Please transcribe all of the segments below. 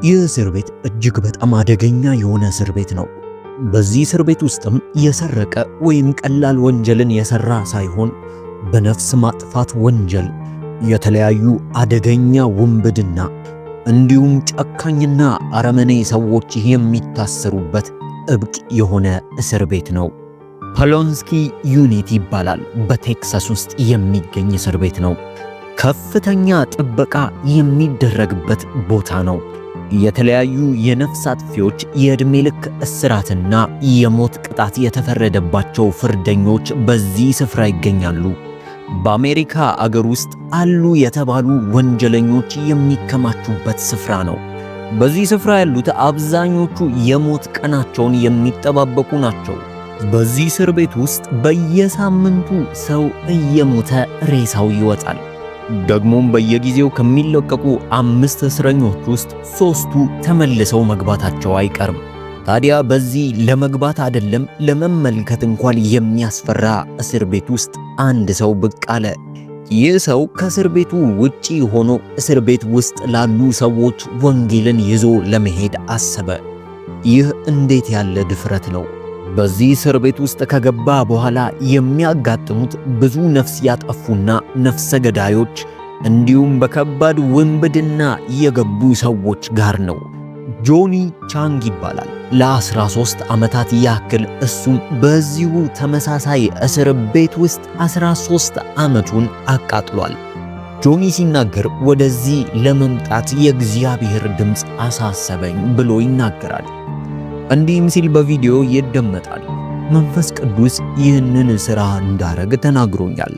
ይህ እስር ቤት እጅግ በጣም አደገኛ የሆነ እስር ቤት ነው። በዚህ እስር ቤት ውስጥም የሰረቀ ወይም ቀላል ወንጀልን የሰራ ሳይሆን በነፍስ ማጥፋት ወንጀል፣ የተለያዩ አደገኛ ውንብድና እንዲሁም ጨካኝና አረመኔ ሰዎች የሚታሰሩበት ጥብቅ የሆነ እስር ቤት ነው። ፖሎንስኪ ዩኒት ይባላል። በቴክሳስ ውስጥ የሚገኝ እስር ቤት ነው። ከፍተኛ ጥበቃ የሚደረግበት ቦታ ነው። የተለያዩ የነፍስ አጥፊዎች፣ የዕድሜ ልክ እስራትና የሞት ቅጣት የተፈረደባቸው ፍርደኞች በዚህ ስፍራ ይገኛሉ። በአሜሪካ አገር ውስጥ አሉ የተባሉ ወንጀለኞች የሚከማቹበት ስፍራ ነው። በዚህ ስፍራ ያሉት አብዛኞቹ የሞት ቀናቸውን የሚጠባበቁ ናቸው። በዚህ እስር ቤት ውስጥ በየሳምንቱ ሰው እየሞተ ሬሳው ይወጣል። ደግሞም በየጊዜው ከሚለቀቁ 5 እስረኞች ውስጥ 3ቱ ተመልሰው መግባታቸው አይቀርም። ታዲያ በዚህ ለመግባት አይደለም ለመመልከት እንኳን የሚያስፈራ እስር ቤት ውስጥ አንድ ሰው ብቅ አለ። ይህ ሰው ከእስር ቤቱ ውጪ ሆኖ እስር ቤት ውስጥ ላሉ ሰዎች ወንጌልን ይዞ ለመሄድ አሰበ። ይህ እንዴት ያለ ድፍረት ነው! በዚህ እስር ቤት ውስጥ ከገባ በኋላ የሚያጋጥሙት ብዙ ነፍስ ያጠፉና ነፍሰ ገዳዮች እንዲሁም በከባድ ውንብድና የገቡ ሰዎች ጋር ነው። ጆኒ ቻንግ ይባላል። ለ13 ዓመታት ያክል እሱም በዚሁ ተመሳሳይ እስር ቤት ውስጥ 13 ዓመቱን አቃጥሏል። ጆኒ ሲናገር ወደዚህ ለመምጣት የእግዚአብሔር ድምፅ አሳሰበኝ ብሎ ይናገራል። እንዲህም ሲል በቪዲዮ ይደመጣል። መንፈስ ቅዱስ ይህንን ሥራ እንዳረግ ተናግሮኛል።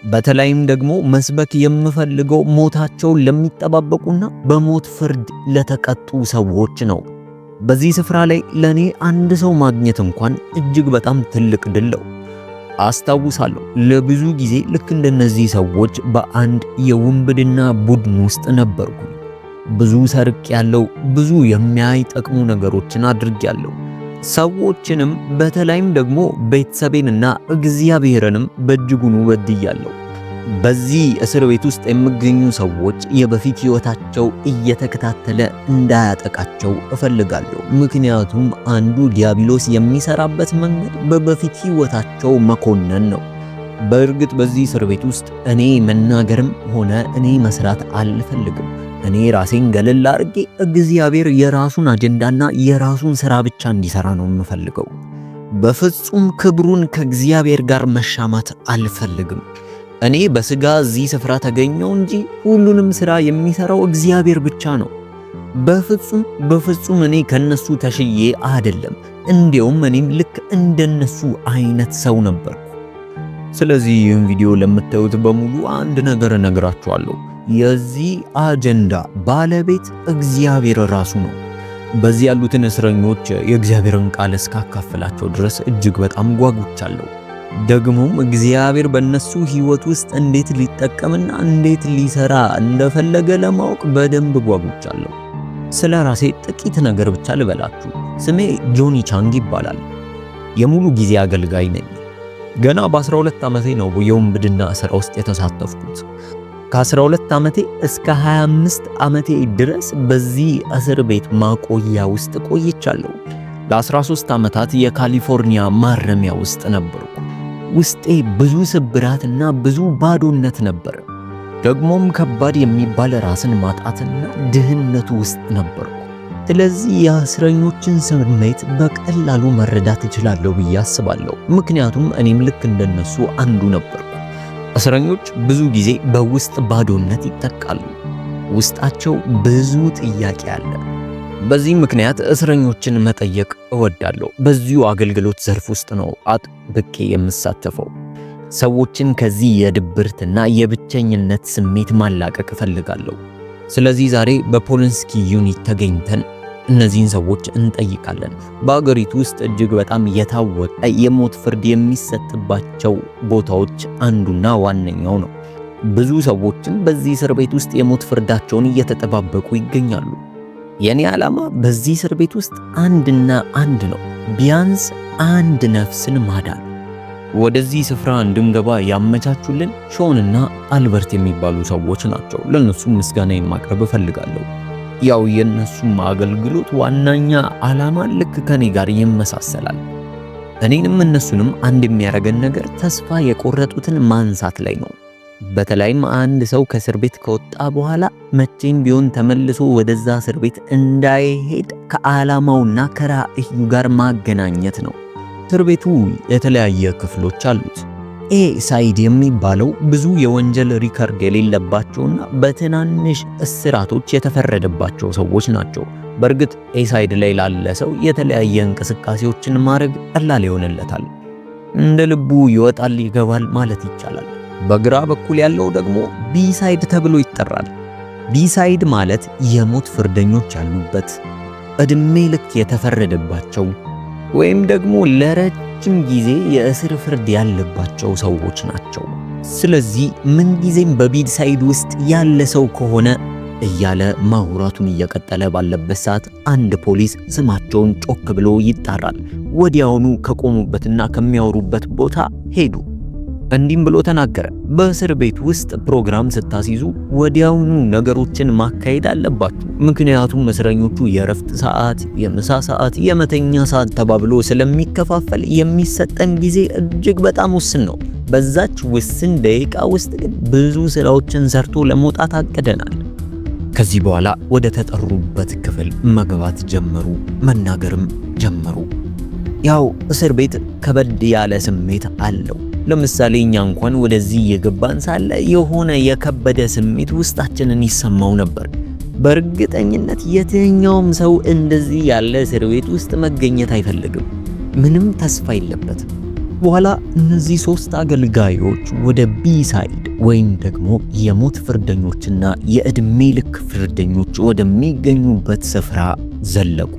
በተለይም ደግሞ መስበክ የምፈልገው ሞታቸውን ለሚጠባበቁና በሞት ፍርድ ለተቀጡ ሰዎች ነው። በዚህ ስፍራ ላይ ለኔ አንድ ሰው ማግኘት እንኳን እጅግ በጣም ትልቅ ድል ነው። አስታውሳለሁ ለብዙ ጊዜ ልክ እንደነዚህ ሰዎች በአንድ የውንብድና ቡድን ውስጥ ነበርኩ። ብዙ ሰርቅ ያለው ብዙ የሚያይጠቅሙ ነገሮችን አድርጌያለሁ። ሰዎችንም በተለይም ደግሞ ቤተሰቤንና እግዚአብሔርንም በእጅጉኑ በድያለሁ። በዚህ እስር ቤት ውስጥ የሚገኙ ሰዎች የበፊት ሕይወታቸው እየተከታተለ እንዳያጠቃቸው እፈልጋለሁ። ምክንያቱም አንዱ ዲያብሎስ የሚሰራበት መንገድ በበፊት ሕይወታቸው መኮነን ነው። በእርግጥ በዚህ እስር ቤት ውስጥ እኔ መናገርም ሆነ እኔ መስራት አልፈልግም። እኔ ራሴን ገለል አድርጌ እግዚአብሔር የራሱን አጀንዳና የራሱን ሥራ ብቻ እንዲሰራ ነው የምፈልገው። በፍጹም ክብሩን ከእግዚአብሔር ጋር መሻማት አልፈልግም። እኔ በሥጋ እዚህ ስፍራ ተገኘው እንጂ ሁሉንም ሥራ የሚሰራው እግዚአብሔር ብቻ ነው። በፍጹም እኔ ከነሱ ተሽዬ አይደለም። እንዲያውም እኔም ልክ እንደነሱ አይነት ሰው ነበርኩ። ስለዚህ ይህን ቪዲዮ ለምታዩት በሙሉ አንድ ነገር እነግራችኋለሁ። የዚህ አጀንዳ ባለቤት እግዚአብሔር ራሱ ነው። በዚህ ያሉትን እስረኞች የእግዚአብሔርን ቃል እስካካፍላቸው ድረስ እጅግ በጣም ጓጉቻለሁ። ደግሞም እግዚአብሔር በእነሱ ሕይወት ውስጥ እንዴት ሊጠቀምና እንዴት ሊሰራ እንደፈለገ ለማወቅ በደንብ ጓጉቻለሁ። ስለ ራሴ ጥቂት ነገር ብቻ ልበላችሁ። ስሜ ጆኒ ቻንግ ይባላል። የሙሉ ጊዜ አገልጋይ ነኝ። ገና በ12 ዓመቴ ነው የውንብድና ሥራ ውስጥ የተሳተፍኩት። ከ12 ዓመቴ እስከ 25 ዓመቴ ድረስ በዚህ እስር ቤት ማቆያ ውስጥ ቆይቻለሁ። ለ13 ዓመታት የካሊፎርኒያ ማረሚያ ውስጥ ነበርኩ። ውስጤ ብዙ ስብራትና ብዙ ባዶነት ነበር። ደግሞም ከባድ የሚባል ራስን ማጣትና ድህነቱ ውስጥ ነበርኩ። ስለዚህ የእስረኞችን ስሜት በቀላሉ መረዳት እችላለሁ ብዬ አስባለሁ። ምክንያቱም እኔም ልክ እንደነሱ አንዱ ነበርኩ። እስረኞች ብዙ ጊዜ በውስጥ ባዶነት ይጠቃሉ። ውስጣቸው ብዙ ጥያቄ አለ። በዚህ ምክንያት እስረኞችን መጠየቅ እወዳለሁ። በዚሁ አገልግሎት ዘርፍ ውስጥ ነው አጥብቄ የምሳተፈው። ሰዎችን ከዚህ የድብርትና የብቸኝነት ስሜት ማላቀቅ እፈልጋለሁ። ስለዚህ ዛሬ በፖሎንስኪ ዩኒት ተገኝተን እነዚህን ሰዎች እንጠይቃለን። በአገሪቱ ውስጥ እጅግ በጣም የታወቀ የሞት ፍርድ የሚሰጥባቸው ቦታዎች አንዱና ዋነኛው ነው። ብዙ ሰዎችም በዚህ እስር ቤት ውስጥ የሞት ፍርዳቸውን እየተጠባበቁ ይገኛሉ። የኔ ዓላማ በዚህ እስር ቤት ውስጥ አንድና አንድ ነው፣ ቢያንስ አንድ ነፍስን ማዳን። ወደዚህ ስፍራ እንድንገባ ያመቻቹልን ሾንና አልበርት የሚባሉ ሰዎች ናቸው። ለነሱ ምስጋናዬን ማቅረብ እፈልጋለሁ። ያው የነሱም አገልግሎት ዋናኛ ዓላማ ልክ ከኔ ጋር ይመሳሰላል። እኔንም እነሱንም አንድ የሚያደርገን ነገር ተስፋ የቆረጡትን ማንሳት ላይ ነው። በተለይም አንድ ሰው ከእስር ቤት ከወጣ በኋላ መቼም ቢሆን ተመልሶ ወደዛ እስር ቤት እንዳይሄድ ከዓላማውና ከራእዩ ጋር ማገናኘት ነው። እስር ቤቱ የተለያየ ክፍሎች አሉት። ኤ ሳይድ የሚባለው ብዙ የወንጀል ሪከርድ የሌለባቸውና በትናንሽ እስራቶች የተፈረደባቸው ሰዎች ናቸው። በእርግጥ ኤ ሳይድ ላይ ላለ ሰው የተለያየ እንቅስቃሴዎችን ማድረግ ቀላል ይሆንለታል። እንደ ልቡ ይወጣል ይገባል ማለት ይቻላል። በግራ በኩል ያለው ደግሞ ቢ ሳይድ ተብሎ ይጠራል። ቢ ሳይድ ማለት የሞት ፍርደኞች ያሉበት፣ እድሜ ልክ የተፈረደባቸው ወይም ደግሞ ለረጅም ጊዜ የእስር ፍርድ ያለባቸው ሰዎች ናቸው። ስለዚህ ምን ጊዜም በቢ ሳይድ ውስጥ ያለ ሰው ከሆነ እያለ ማውራቱን እየቀጠለ ባለበት ሰዓት አንድ ፖሊስ ስማቸውን ጮክ ብሎ ይጣራል። ወዲያውኑ ከቆሙበትና ከሚያወሩበት ቦታ ሄዱ። እንዲህም ብሎ ተናገረ። በእስር ቤት ውስጥ ፕሮግራም ስታስይዙ ወዲያውኑ ነገሮችን ማካሄድ አለባችሁ። ምክንያቱም እስረኞቹ የእረፍት ሰዓት፣ የምሳ ሰዓት፣ የመተኛ ሰዓት ተባብሎ ስለሚከፋፈል የሚሰጠን ጊዜ እጅግ በጣም ውስን ነው። በዛች ውስን ደቂቃ ውስጥ ግን ብዙ ስራዎችን ሰርቶ ለመውጣት አቅደናል። ከዚህ በኋላ ወደ ተጠሩበት ክፍል መግባት ጀመሩ፣ መናገርም ጀመሩ። ያው እስር ቤት ከበድ ያለ ስሜት አለው። ለምሳሌ እኛ እንኳን ወደዚህ የገባን ሳለ የሆነ የከበደ ስሜት ውስጣችንን ይሰማው ነበር። በእርግጠኝነት የትኛውም ሰው እንደዚህ ያለ እስር ቤት ውስጥ መገኘት አይፈልግም። ምንም ተስፋ የለበትም። በኋላ እነዚህ 3 አገልጋዮች ወደ ቢ ሳይድ ወይም ደግሞ የሞት ፍርደኞችና የእድሜ ልክ ፍርደኞች ወደሚገኙበት ስፍራ ዘለቁ።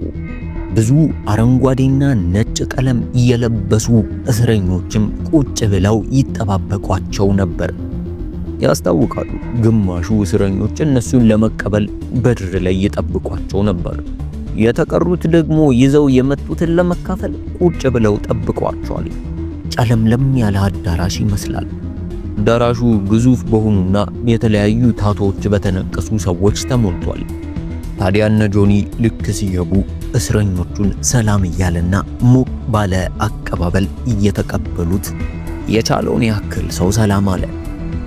ብዙ አረንጓዴና ነጭ ቀለም የለበሱ እስረኞችም ቁጭ ብለው ይጠባበቋቸው ነበር። ያስታውቃሉ። ግማሹ እስረኞች እነሱን ለመቀበል በር ላይ ይጠብቋቸው ነበር። የተቀሩት ደግሞ ይዘው የመጡትን ለመካፈል ቁጭ ብለው ጠብቋቸዋል። ጨለምለም ያለ አዳራሽ ይመስላል። አዳራሹ ግዙፍ በሆኑና የተለያዩ ታቶዎች በተነቀሱ ሰዎች ተሞልቷል። ታዲያ እነ ጆኒ ልክ ሲገቡ እስረኞቹን ሰላም እያለና ሞቅ ባለ አቀባበል እየተቀበሉት የቻለውን ያክል ሰው ሰላም አለ።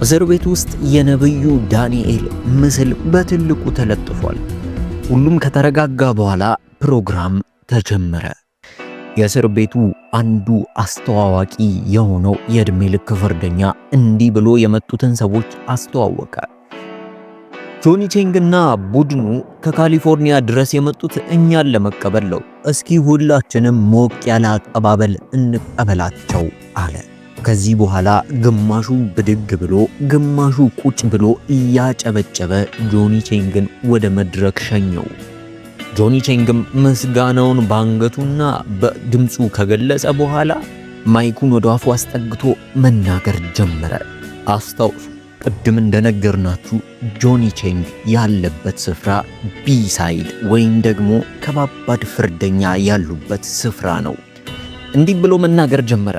እስር ቤት ውስጥ የነብዩ ዳንኤል ምስል በትልቁ ተለጥፏል። ሁሉም ከተረጋጋ በኋላ ፕሮግራም ተጀመረ። የእስር ቤቱ አንዱ አስተዋዋቂ የሆነው የእድሜ ልክ ፍርደኛ እንዲህ ብሎ የመጡትን ሰዎች አስተዋወቀ። ጆኒ ቼንግና ቡድኑ ከካሊፎርኒያ ድረስ የመጡት እኛን ለመቀበል ነው። እስኪ ሁላችንም ሞቅ ያለ አቀባበል እንቀበላቸው አለ። ከዚህ በኋላ ግማሹ ብድግ ብሎ ግማሹ ቁጭ ብሎ እያጨበጨበ ጆኒ ቼንግን ወደ መድረክ ሸኘው። ጆኒ ቼንግም ምስጋናውን ባንገቱና በድምፁ ከገለጸ በኋላ ማይኩን ወደ አፉ አስጠግቶ መናገር ጀመረ። አስታውሱ፣ ቅድም እንደነገርናችሁ ጆኒ ቼንግ ያለበት ስፍራ ቢ ሳይድ ወይም ደግሞ ከባባድ ፍርደኛ ያሉበት ስፍራ ነው። እንዲህ ብሎ መናገር ጀመረ።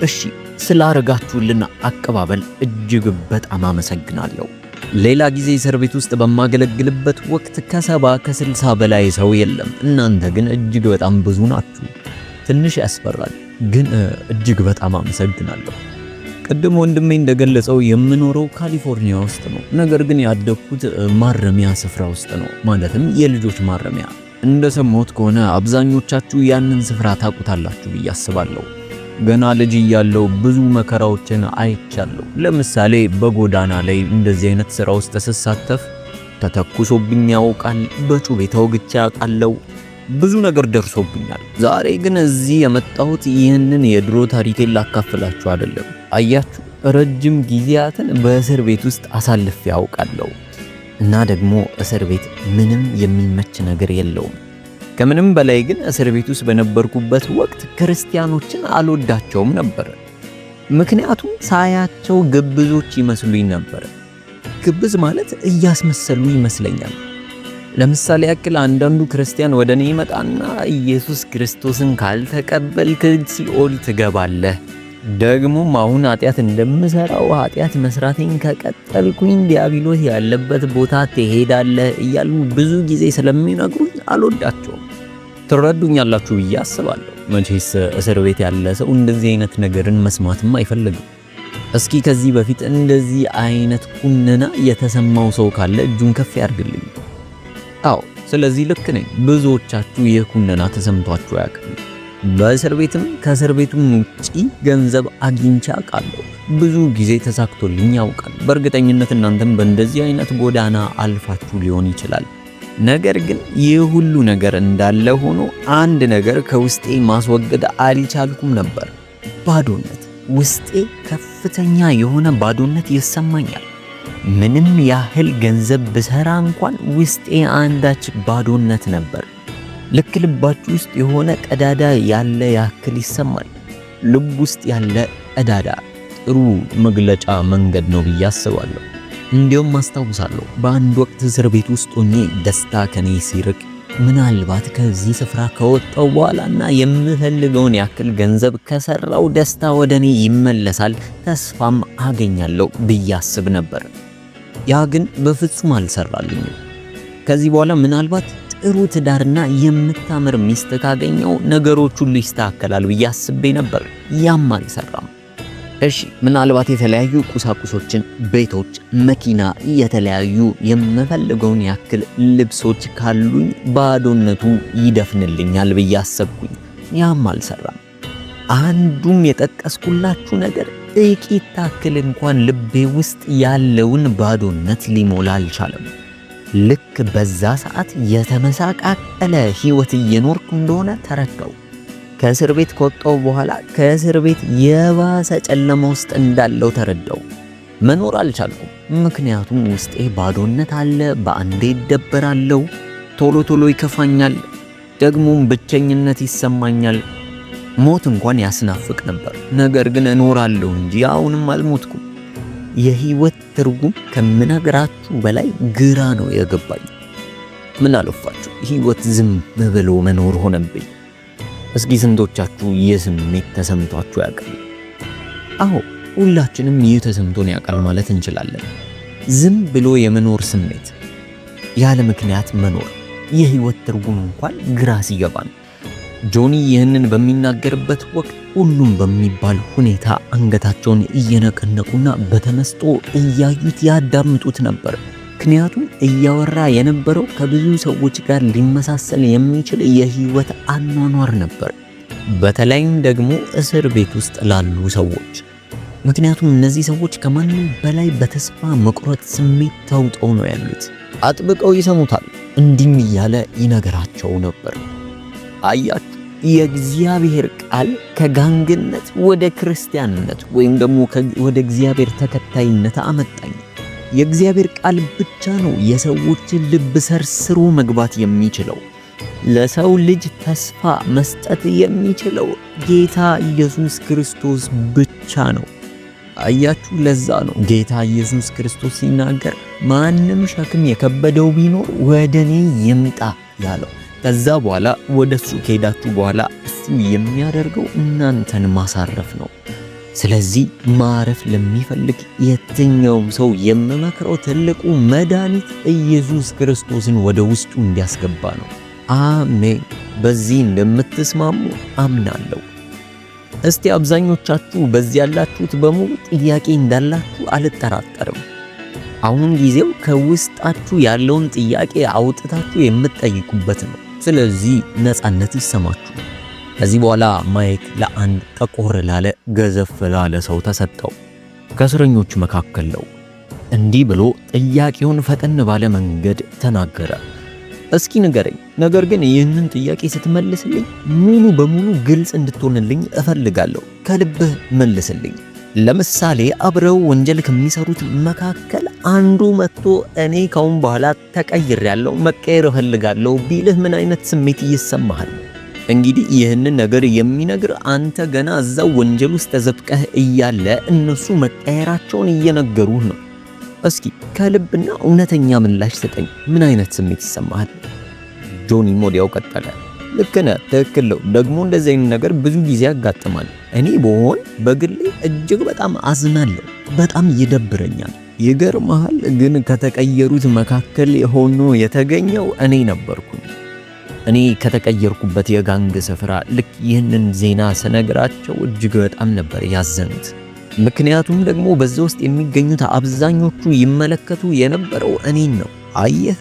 እሺ፣ ስላረጋችሁልን አቀባበል እጅግ በጣም አመሰግናለሁ። ሌላ ጊዜ እስር ቤት ውስጥ በማገለግልበት ወቅት ከ70-60 በላይ ሰው የለም። እናንተ ግን እጅግ በጣም ብዙ ናችሁ። ትንሽ ያስፈራል፣ ግን እጅግ በጣም አመሰግናለሁ። ቅድም ወንድሜ እንደገለጸው የምኖረው ካሊፎርኒያ ውስጥ ነው። ነገር ግን ያደግኩት ማረሚያ ስፍራ ውስጥ ነው፣ ማለትም የልጆች ማረሚያ። እንደሰማሁት ከሆነ አብዛኞቻችሁ ያንን ስፍራ ታውቁታላችሁ ብዬ አስባለሁ። ገና ልጅ እያለሁ ብዙ መከራዎችን አይቻለሁ። ለምሳሌ በጎዳና ላይ እንደዚህ አይነት ስራ ውስጥ ስሳተፍ ተተኩሶብኝ ያውቃል፣ በጩቤ ተወግቼ ያውቃለሁ። ብዙ ነገር ደርሶብኛል። ዛሬ ግን እዚህ የመጣሁት ይህንን የድሮ ታሪኬን ላካፍላችሁ አይደለም። አያችሁ፣ ረጅም ጊዜያትን በእስር ቤት ውስጥ አሳልፌ ያውቃለሁ እና ደግሞ እስር ቤት ምንም የሚመች ነገር የለውም። ከምንም በላይ ግን እስር ቤት ውስጥ በነበርኩበት ወቅት ክርስቲያኖችን አልወዳቸውም ነበር። ምክንያቱም ሳያቸው ግብዞች ይመስሉኝ ነበር። ግብዝ ማለት እያስመሰሉ ይመስለኛል። ለምሳሌ ያክል አንዳንዱ ክርስቲያን ወደ እኔ ይመጣና ኢየሱስ ክርስቶስን ካልተቀበልክ ሲኦል ትገባለህ ደግሞም አሁን ኃጢአት እንደምሰራው ኃጢአት መስራቴን ከቀጠልኩኝ ዲያብሎስ ያለበት ቦታ ትሄዳለህ እያሉ ብዙ ጊዜ ስለሚነግሩኝ አልወዳቸውም። ትረዱኛላችሁ ብዬ አስባለሁ። መቼስ እስር ቤት ያለ ሰው እንደዚህ አይነት ነገርን መስማትም አይፈልግም። እስኪ ከዚህ በፊት እንደዚህ አይነት ኩነና የተሰማው ሰው ካለ እጁን ከፍ ያድርግልኝ። አዎ፣ ስለዚህ ልክ ነኝ። ብዙዎቻችሁ ይህ ኩነና ተሰምቷችሁ ያውቃል። በእስር ቤትም ከእስር ቤቱም ውጪ ገንዘብ አግኝቼ አውቃለሁ። ብዙ ጊዜ ተሳክቶልኝ ያውቃል። በእርግጠኝነት እናንተም በእንደዚህ አይነት ጎዳና አልፋችሁ ሊሆን ይችላል። ነገር ግን ይህ ሁሉ ነገር እንዳለ ሆኖ አንድ ነገር ከውስጤ ማስወገድ አልቻልኩም ነበር። ባዶነት። ውስጤ ከፍተኛ የሆነ ባዶነት ይሰማኛል። ምንም ያህል ገንዘብ ብሰራ እንኳን ውስጤ አንዳች ባዶነት ነበር። ልክ ልባችሁ ውስጥ የሆነ ቀዳዳ ያለ ያክል ይሰማል። ልብ ውስጥ ያለ ቀዳዳ ጥሩ መግለጫ መንገድ ነው ብዬ አስባለሁ። እንዲያውም አስታውሳለሁ በአንድ ወቅት እስር ቤት ውስጥ ሆኜ ደስታ ከኔ ሲርቅ ምናልባት ከዚህ ስፍራ ከወጣው በኋላና የምፈልገውን ያክል ገንዘብ ከሰራው ደስታ ወደኔ ይመለሳል፣ ተስፋም አገኛለሁ ብዬ አስብ ነበር። ያ ግን በፍጹም አልሰራልኝም። ከዚህ በኋላ ምናልባት ጥሩ ትዳርና የምታምር ሚስት ካገኘው ነገሮች ሁሉ ይስተካከላል ብዬ አስቤ ነበር። ያም አልሰራም። እሺ ምናልባት የተለያዩ ቁሳቁሶችን፣ ቤቶች፣ መኪና፣ የተለያዩ የምፈልገውን ያክል ልብሶች ካሉኝ ባዶነቱ ይደፍንልኛል ብዬ አሰብኩኝ። ያም አልሰራም። አንዱም የጠቀስኩላችሁ ነገር ጥቂት ታክል እንኳን ልቤ ውስጥ ያለውን ባዶነት ሊሞላ አልቻለም። ልክ በዛ ሰዓት የተመሳቃቀለ ህይወት እየኖርኩ እንደሆነ ተረዳው። ከእስር ቤት ከወጣው በኋላ ከእስር ቤት የባሰ ጨለማ ውስጥ እንዳለው ተረዳው። መኖር አልቻልኩም። ምክንያቱም ውስጤ ባዶነት አለ። በአንዴ ይደበራለሁ፣ ቶሎ ቶሎ ይከፋኛል፣ ደግሞም ብቸኝነት ይሰማኛል። ሞት እንኳን ያስናፍቅ ነበር። ነገር ግን እኖራለሁ እንጂ አሁንም አልሞትኩም። የህይወት ትርጉም ከምነግራችሁ በላይ ግራ ነው የገባኝ። ምን አለፋችሁ ህይወት ዝም ብሎ መኖር ሆነብኝ። እስኪ ስንቶቻችሁ ይህ ስሜት ተሰምቷችሁ ያውቃል? አዎ ሁላችንም ይህ ተሰምቶን ያውቃል ማለት እንችላለን። ዝም ብሎ የመኖር ስሜት፣ ያለ ምክንያት መኖር፣ የህይወት ትርጉም እንኳን ግራ ሲገባን። ጆኒ ይህንን በሚናገርበት ወቅት ሁሉም በሚባል ሁኔታ አንገታቸውን እየነቀነቁና በተመስጦ እያዩት ያዳምጡት ነበር። ምክንያቱም እያወራ የነበረው ከብዙ ሰዎች ጋር ሊመሳሰል የሚችል የህይወት አኗኗር ነበር። በተለይም ደግሞ እስር ቤት ውስጥ ላሉ ሰዎች። ምክንያቱም እነዚህ ሰዎች ከማንም በላይ በተስፋ መቁረጥ ስሜት ተውጠው ነው ያሉት። አጥብቀው ይሰሙታል። እንዲህም እያለ ይነገራቸው ነበር። አያችሁ፣ የእግዚአብሔር ቃል ከጋንግነት ወደ ክርስቲያንነት ወይም ደግሞ ወደ እግዚአብሔር ተከታይነት አመጣኝ። የእግዚአብሔር ቃል ብቻ ነው የሰዎችን ልብ ሰርስሮ መግባት የሚችለው። ለሰው ልጅ ተስፋ መስጠት የሚችለው ጌታ ኢየሱስ ክርስቶስ ብቻ ነው። አያችሁ፣ ለዛ ነው ጌታ ኢየሱስ ክርስቶስ ሲናገር ማንም ሸክም የከበደው ቢኖር ወደኔ ይምጣ ያለው። ከዛ በኋላ ወደሱ ከሄዳችሁ በኋላ እሱ የሚያደርገው እናንተን ማሳረፍ ነው። ስለዚህ ማረፍ ለሚፈልግ የትኛውም ሰው የምመክረው ትልቁ መድኃኒት ኢየሱስ ክርስቶስን ወደ ውስጡ እንዲያስገባ ነው። አሜን። በዚህ እንደምትስማሙ አምናለሁ። እስቲ አብዛኞቻችሁ በዚህ ያላችሁት በሙሉ ጥያቄ እንዳላችሁ አልጠራጠርም። አሁን ጊዜው ከውስጣችሁ ያለውን ጥያቄ አውጥታችሁ የምትጠይቁበት ነው። ስለዚህ ነፃነት ይሰማችሁ። ከዚህ በኋላ ማይክ ለአንድ ጠቆር ላለ ገዘፍ ላለ ሰው ተሰጠው። ከእስረኞቹ መካከል ነው። እንዲህ ብሎ ጥያቄውን ፈጠን ባለ መንገድ ተናገረ። እስኪ ንገረኝ፣ ነገር ግን ይህንን ጥያቄ ስትመልስልኝ ሙሉ በሙሉ ግልጽ እንድትሆንልኝ እፈልጋለሁ። ከልብህ መልስልኝ። ለምሳሌ አብረው ወንጀል ከሚሰሩት መካከል አንዱ መጥቶ እኔ ካሁን በኋላ ተቀይሬያለሁ፣ መቀየር እፈልጋለሁ ቢልህ ምን አይነት ስሜት ይሰማሃል? እንግዲህ ይህንን ነገር የሚነግር አንተ ገና እዛው ወንጀል ውስጥ ተዘፍቀህ እያለ እነሱ መቀየራቸውን እየነገሩህ ነው። እስኪ ከልብና እውነተኛ ምላሽ ስጠኝ። ምን አይነት ስሜት ይሰማሃል? ጆኒ ወዲያው ቀጠለ። ልክ ነህ፣ ትክክል ነው። ደግሞ እንደዚህ አይነት ነገር ብዙ ጊዜ ያጋጥማል። እኔ በሆን በግሌ እጅግ በጣም አዝናለሁ፣ በጣም ይደብረኛል። ይገርምሃል፣ ግን ከተቀየሩት መካከል ሆኖ የተገኘው እኔ ነበርኩኝ። እኔ ከተቀየርኩበት የጋንግ ስፍራ ልክ ይህንን ዜና ስነግራቸው እጅግ በጣም ነበር ያዘኑት። ምክንያቱም ደግሞ በዛ ውስጥ የሚገኙት አብዛኞቹ ይመለከቱ የነበረው እኔን ነው። አየህ፣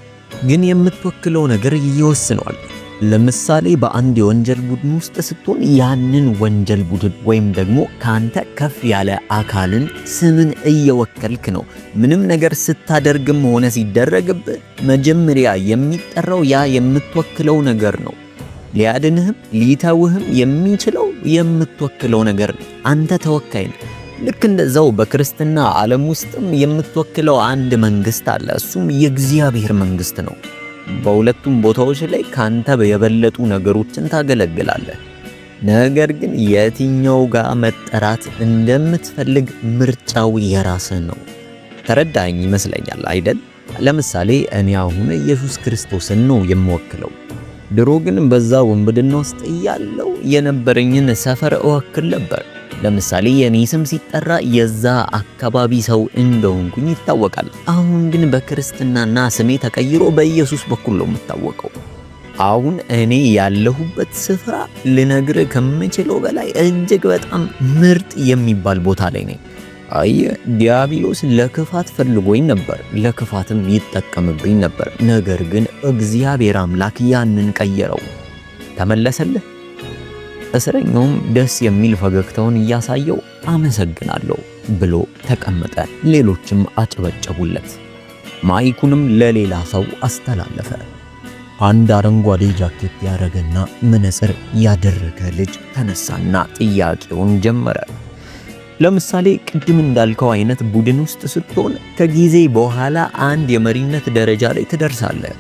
ግን የምትወክለው ነገር ይወስነዋል። ለምሳሌ በአንድ የወንጀል ቡድን ውስጥ ስትሆን ያንን ወንጀል ቡድን ወይም ደግሞ ካንተ ከፍ ያለ አካልን ስምን እየወከልክ ነው። ምንም ነገር ስታደርግም ሆነ ሲደረግብህ መጀመሪያ የሚጠራው ያ የምትወክለው ነገር ነው። ሊያድንህም ሊተውህም የሚችለው የምትወክለው ነገር ነው። አንተ ተወካይ ነህ። ልክ እንደዛው በክርስትና ዓለም ውስጥም የምትወክለው አንድ መንግስት አለ። እሱም የእግዚአብሔር መንግስት ነው። በሁለቱም ቦታዎች ላይ ካንተ የበለጡ ነገሮችን ታገለግላለህ። ነገር ግን የትኛው ጋር መጠራት እንደምትፈልግ ምርጫው የራስህ ነው። ተረዳኝ ይመስለኛል አይደል? ለምሳሌ እኔ አሁን ኢየሱስ ክርስቶስን ነው የምወክለው። ድሮ ግን በዛ ወንብድና ውስጥ እያለው የነበረኝን ሰፈር እወክል ነበር። ለምሳሌ የኔ ስም ሲጠራ የዛ አካባቢ ሰው እንደሆንኩኝ ይታወቃል። አሁን ግን በክርስትናና ስሜ ተቀይሮ በኢየሱስ በኩል ነው የምታወቀው። አሁን እኔ ያለሁበት ስፍራ ልነግር ከምችለው በላይ እጅግ በጣም ምርጥ የሚባል ቦታ ላይ ነኝ። ዲያብሎስ ለክፋት ፈልጎኝ ነበር፣ ለክፋትም ይጠቀምብኝ ነበር። ነገር ግን እግዚአብሔር አምላክ ያንን ቀየረው። ተመለሰልህ። እስረኛውም ደስ የሚል ፈገግታውን እያሳየው አመሰግናለሁ ብሎ ተቀመጠ። ሌሎችም አጨበጨቡለት። ማይኩንም ለሌላ ሰው አስተላለፈ። አንድ አረንጓዴ ጃኬት ያደረገና መነጽር ያደረገ ልጅ ተነሳና ጥያቄውን ጀመረ። ለምሳሌ ቅድም እንዳልከው አይነት ቡድን ውስጥ ስትሆን ከጊዜ በኋላ አንድ የመሪነት ደረጃ ላይ ትደርሳለህ።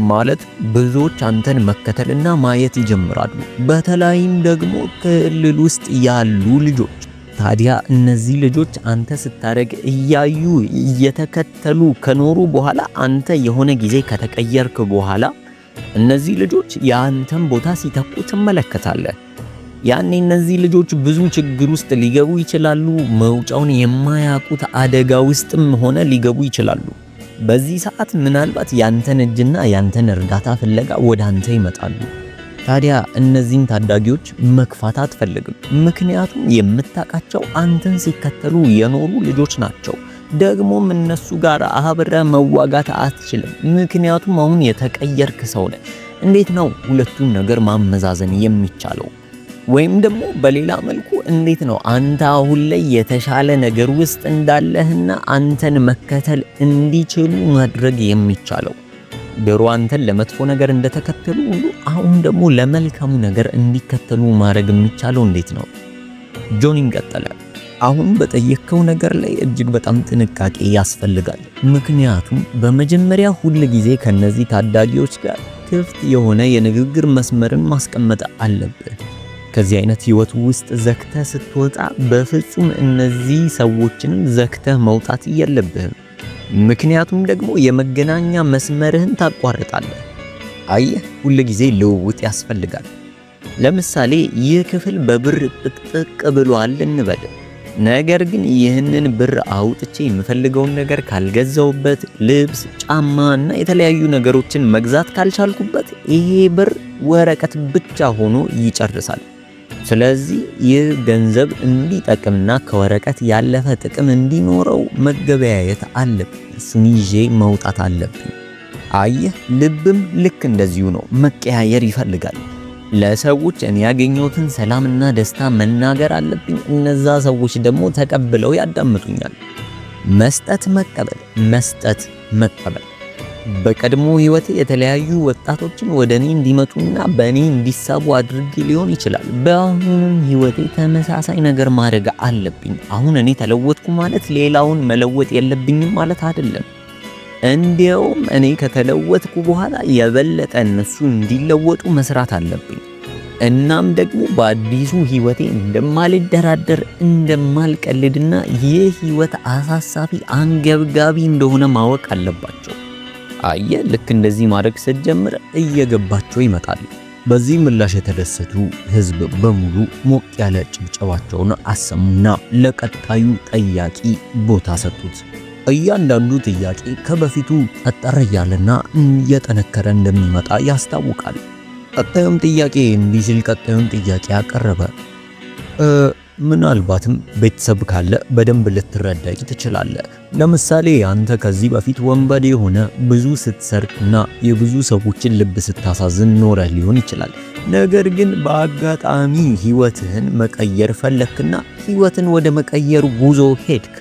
ማለት ብዙዎች አንተን መከተልና ማየት ይጀምራሉ። በተለይም ደግሞ ክልል ውስጥ ያሉ ልጆች። ታዲያ እነዚህ ልጆች አንተ ስታደርግ እያዩ እየተከተሉ ከኖሩ በኋላ አንተ የሆነ ጊዜ ከተቀየርክ በኋላ እነዚህ ልጆች የአንተን ቦታ ሲተኩ ትመለከታለህ። ያኔ እነዚህ ልጆች ብዙ ችግር ውስጥ ሊገቡ ይችላሉ። መውጫውን የማያውቁት አደጋ ውስጥም ሆነ ሊገቡ ይችላሉ። በዚህ ሰዓት ምናልባት ያንተን እጅና ያንተን እርዳታ ፍለጋ ወደ አንተ ይመጣሉ። ታዲያ እነዚህን ታዳጊዎች መክፋት አትፈልግም። ምክንያቱም የምታውቃቸው አንተን ሲከተሉ የኖሩ ልጆች ናቸው። ደግሞም እነሱ ጋር አብረ መዋጋት አትችልም። ምክንያቱም አሁን የተቀየርክ ሰው ነህ። እንዴት ነው ሁለቱን ነገር ማመዛዘን የሚቻለው? ወይም ደግሞ በሌላ መልኩ እንዴት ነው አንተ አሁን ላይ የተሻለ ነገር ውስጥ እንዳለህና አንተን መከተል እንዲችሉ ማድረግ የሚቻለው? ድሮ አንተን ለመጥፎ ነገር እንደተከተሉ ሁሉ አሁን ደግሞ ለመልካሙ ነገር እንዲከተሉ ማድረግ የሚቻለው እንዴት ነው? ጆኒን ቀጠለ። አሁን በጠየቅከው ነገር ላይ እጅግ በጣም ጥንቃቄ ያስፈልጋል። ምክንያቱም በመጀመሪያ ሁል ጊዜ ከነዚህ ታዳጊዎች ጋር ክፍት የሆነ የንግግር መስመርን ማስቀመጥ አለብህ። ከዚህ አይነት ህይወት ውስጥ ዘግተህ ስትወጣ በፍጹም እነዚህ ሰዎችንም ዘግተህ መውጣት የለብህም። ምክንያቱም ደግሞ የመገናኛ መስመርህን ታቋርጣለህ። አየህ፣ ሁል ጊዜ ልውውጥ ያስፈልጋል። ለምሳሌ ይህ ክፍል በብር ጥቅጥቅ ብሏል እንበል። ነገር ግን ይህንን ብር አውጥቼ የምፈልገውን ነገር ካልገዛውበት፣ ልብስ፣ ጫማ እና የተለያዩ ነገሮችን መግዛት ካልቻልኩበት ይሄ ብር ወረቀት ብቻ ሆኖ ይጨርሳል። ስለዚህ ይህ ገንዘብ እንዲጠቅምና ከወረቀት ያለፈ ጥቅም እንዲኖረው መገበያየት አለብኝ። እሱን ይዤ መውጣት አለብኝ። አየህ፣ ልብም ልክ እንደዚሁ ነው፣ መቀያየር ይፈልጋል። ለሰዎች እኔ ያገኘሁትን ሰላምና ደስታ መናገር አለብኝ። እነዛ ሰዎች ደግሞ ተቀብለው ያዳምጡኛል። መስጠት መቀበል፣ መስጠት መቀበል። በቀድሞ ህይወቴ የተለያዩ ወጣቶችን ወደ እኔ እንዲመጡና በእኔ እንዲሳቡ አድርጌ ሊሆን ይችላል። በአሁኑም ህይወቴ ተመሳሳይ ነገር ማድረግ አለብኝ። አሁን እኔ ተለወጥኩ ማለት ሌላውን መለወጥ የለብኝም ማለት አይደለም። እንዲያውም እኔ ከተለወጥኩ በኋላ የበለጠ እነሱ እንዲለወጡ መስራት አለብኝ። እናም ደግሞ በአዲሱ ህይወቴ እንደማልደራደር፣ እንደማልቀልድና ይህ ህይወት አሳሳቢ አንገብጋቢ እንደሆነ ማወቅ አለባቸው። አየህ፣ ልክ እንደዚህ ማድረግ ስትጀምር እየገባቸው ይመጣሉ። በዚህ ምላሽ የተደሰቱ ሕዝብ በሙሉ ሞቅ ያለ ጭብጨባቸውን አሰሙና ለቀጣዩ ጠያቂ ቦታ ሰጡት። እያንዳንዱ ጥያቄ ከበፊቱ ጠጠር እያለና እየጠነከረ እንደሚመጣ ያስታውቃል። ቀጣዩም ጥያቄ እንዲህ ሲል ቀጣዩን ጥያቄ አቀረበ። ምናልባትም ቤተሰብ ካለ በደንብ ልትረዳኝ ትችላለህ። ለምሳሌ አንተ ከዚህ በፊት ወንበዴ ሆነ ብዙ ስትሰርቅና የብዙ ሰዎችን ልብ ስታሳዝን ኖረህ ሊሆን ይችላል። ነገር ግን በአጋጣሚ ህይወትህን መቀየር ፈለክና ህይወትን ወደ መቀየር ጉዞ ሄድክ።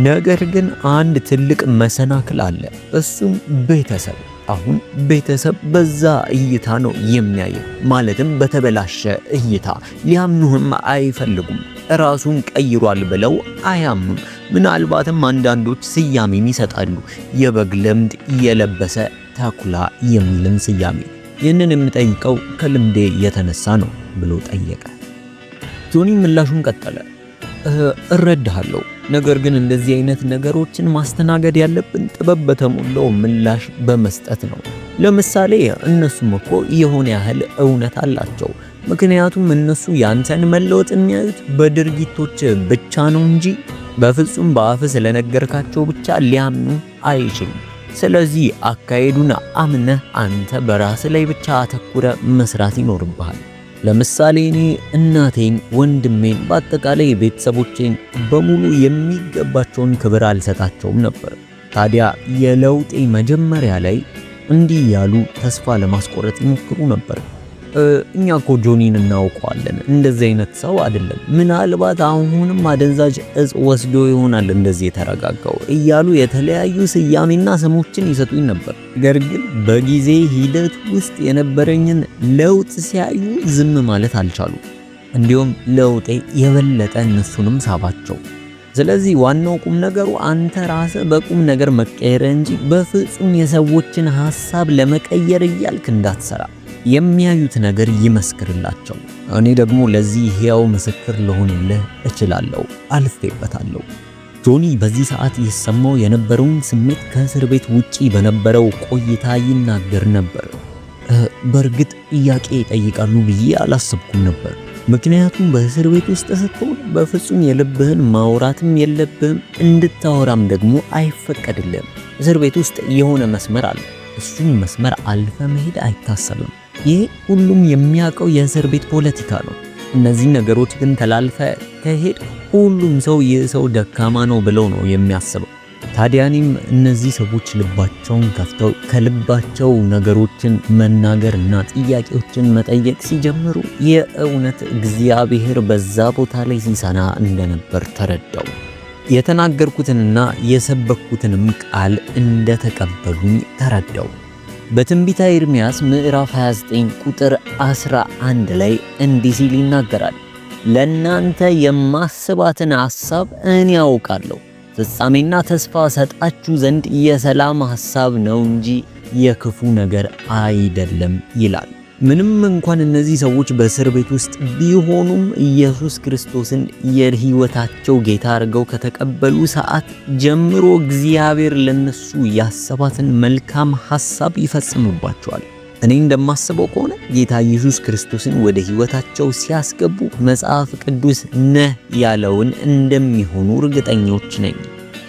ነገር ግን አንድ ትልቅ መሰናክል አለ። እሱም ቤተሰብ። አሁን ቤተሰብ በዛ እይታ ነው የሚያየው፣ ማለትም በተበላሸ እይታ። ሊያምኑህም አይፈልጉም። ራሱን ቀይሯል ብለው አያምኑም። ምናልባትም አንዳንዶች ስያሜን ይሰጣሉ። የበግ ለምድ የለበሰ ተኩላ የሚልን ስያሜ። ይህንን የምጠይቀው ከልምዴ የተነሳ ነው ብሎ ጠየቀ። ጆኒ ምላሹን ቀጠለ። እረዳሃለሁ፣ ነገር ግን እንደዚህ አይነት ነገሮችን ማስተናገድ ያለብን ጥበብ በተሞላው ምላሽ በመስጠት ነው። ለምሳሌ እነሱም እኮ የሆነ ያህል እውነት አላቸው። ምክንያቱም እነሱ ያንተን መለወጥ የሚያዩት በድርጊቶች ብቻ ነው እንጂ በፍጹም በአፍ ስለነገርካቸው ብቻ ሊያምኑ አይችሉም። ስለዚህ አካሄዱን አምነህ አንተ በራስ ላይ ብቻ አተኩረ መስራት ይኖርብሃል። ለምሳሌ እኔ እናቴን፣ ወንድሜን፣ በአጠቃላይ ቤተሰቦቼን በሙሉ የሚገባቸውን ክብር አልሰጣቸውም ነበር። ታዲያ የለውጤ መጀመሪያ ላይ እንዲህ ያሉ ተስፋ ለማስቆረጥ ይሞክሩ ነበር። እኛ እኮ ጆኒን እናውቀዋለን፣ እንደዚህ አይነት ሰው አይደለም። ምናልባት አሁንም አደንዛዥ እጽ ወስዶ ይሆናል እንደዚህ የተረጋጋው እያሉ የተለያዩ ስያሜና ስሞችን ይሰጡኝ ነበር። ነገር ግን በጊዜ ሂደት ውስጥ የነበረኝን ለውጥ ሲያዩ ዝም ማለት አልቻሉ። እንዲሁም ለውጤ የበለጠ እነሱንም ሳባቸው። ስለዚህ ዋናው ቁም ነገሩ አንተ ራስህ በቁም ነገር መቀየር እንጂ በፍጹም የሰዎችን ሐሳብ ለመቀየር እያልክ እንዳትሰራ። የሚያዩት ነገር ይመስክርላቸው። እኔ ደግሞ ለዚህ ሕያው ምስክር ልሆንልህ እችላለሁ፣ አልፌበታለሁ። ጆኒ በዚህ ሰዓት ይሰማው የነበረውን ስሜት ከእስር ቤት ውጪ በነበረው ቆይታ ይናገር ነበር። በእርግጥ ጥያቄ ይጠይቃሉ ብዬ አላሰብኩም ነበር። ምክንያቱም በእስር ቤት ውስጥ ስትሆን በፍጹም የልብህን ማውራትም የለብህም፣ እንድታወራም ደግሞ አይፈቀድልህም። እስር ቤት ውስጥ የሆነ መስመር አለ። እሱም መስመር አልፈ መሄድ አይታሰብም። ይህ ሁሉም የሚያውቀው የእስር ቤት ፖለቲካ ነው። እነዚህ ነገሮች ግን ተላልፈ ከሄድ ሁሉም ሰው ይህ ሰው ደካማ ነው ብለው ነው የሚያስበው። ታዲያ እኔም እነዚህ ሰዎች ልባቸውን ከፍተው ከልባቸው ነገሮችን መናገርና ጥያቄዎችን መጠየቅ ሲጀምሩ የእውነት እግዚአብሔር በዛ ቦታ ላይ ሲሰራ እንደነበር ተረዳው። የተናገርኩትንና የሰበኩትንም ቃል እንደተቀበሉኝ ተረዳው። በትንቢተ ኤርምያስ ምዕራፍ 29 ቁጥር 11 ላይ እንዲህ ሲል ይናገራል። ለእናንተ የማስባትን ሐሳብ እኔ ያውቃለሁ፣ ፍጻሜና ተስፋ ሰጣችሁ ዘንድ የሰላም ሐሳብ ነው እንጂ የክፉ ነገር አይደለም ይላል። ምንም እንኳን እነዚህ ሰዎች በእስር ቤት ውስጥ ቢሆኑም ኢየሱስ ክርስቶስን የሕይወታቸው ጌታ አድርገው ከተቀበሉ ሰዓት ጀምሮ እግዚአብሔር ለነሱ ያሰባትን መልካም ሐሳብ ይፈጽምባቸዋል። እኔ እንደማስበው ከሆነ ጌታ ኢየሱስ ክርስቶስን ወደ ሕይወታቸው ሲያስገቡ መጽሐፍ ቅዱስ ነህ ያለውን እንደሚሆኑ እርግጠኞች ነኝ።